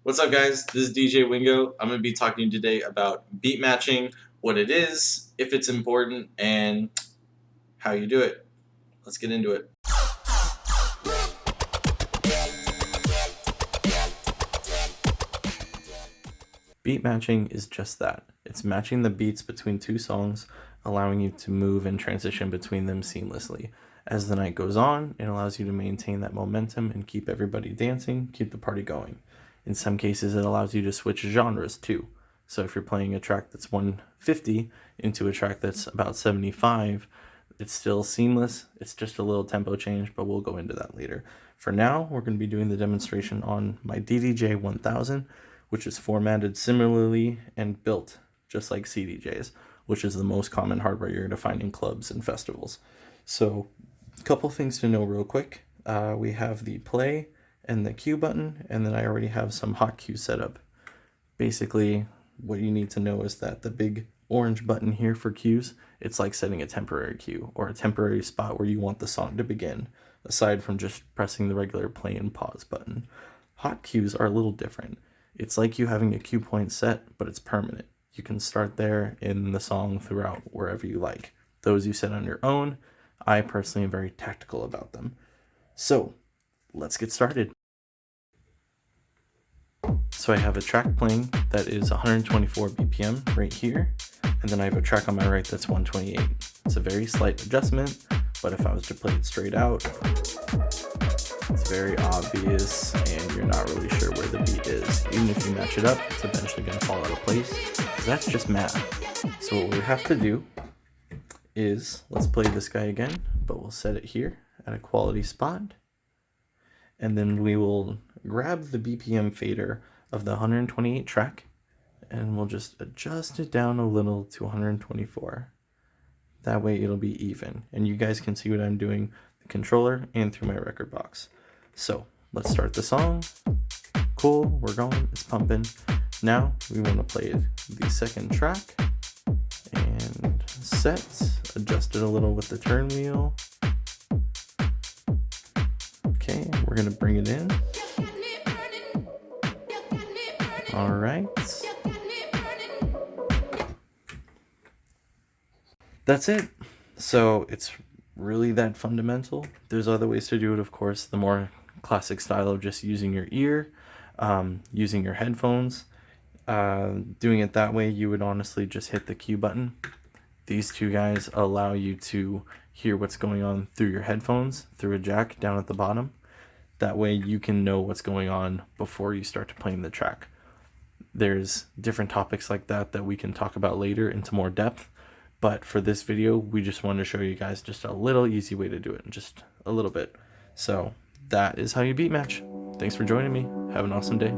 What's up, guys? This is DJ WINGO. I'm going to be talking today about beat matching, what it is, if it's important, and how you do it. Let's get into it. Beat matching is just that. It's matching the beats between two songs, allowing you to move and transition between them seamlessly. As the night goes on, it allows you to maintain that momentum and keep everybody dancing, keep the party going. In some cases, it allows you to switch genres too. So if you're playing a track that's 150 into a track that's about 75, it's still seamless. It's just a little tempo change, but we'll go into that later. For now, we're going to be doing the demonstration on my DDJ 1000, which is formatted similarly and built just like CDJs, which is the most common hardware you're going to find in clubs and festivals. So a couple things to know real quick. We have the play and the cue button, and then I already have some hot cues set up. Basically, what you need to know is that the big orange button here for cues, it's like setting a temporary cue or a temporary spot where you want the song to begin, aside from just pressing the regular play and pause button. Hot cues are a little different. It's like you having a cue point set, but it's permanent. You can start there in the song throughout wherever you like. Those you set on your own. I personally am very tactical about them. So let's get started. So I have a track playing that is 124 BPM right here, and then I have a track on my right that's 128. It's a very slight adjustment, but if I was to play it straight out, it's very obvious and you're not really sure where the beat is. Even if you match it up, it's eventually going to fall out of place, because that's just math. So what we have to do is, let's play this guy again, but we'll set it here at a quality spot, and then we will grab the BPM fader of the 128 track, and we'll just adjust it down a little to 124. That way it'll be even, and you guys can see what I'm doing, the controller and through my record box. So let's start the song. Cool, we're going, it's pumping. Now we want to play the second track and set, adjust it a little with the turn wheel. Okay, we're gonna bring it in. All right. That's it. So it's really that fundamental. There's other ways to do it, of course. The more classic style of just using your ear, using your headphones. Doing it that way, you would honestly just hit the cue button. These two guys allow you to hear what's going on through your headphones, through a jack down at the bottom. That way you can know what's going on before you start to play the track. There's different topics like that we can talk about later into more depth. But for this video, we just wanted to show you guys just a little easy way to do it, just a little bit. So that is how you beat match. Thanks for joining me. Have an awesome day.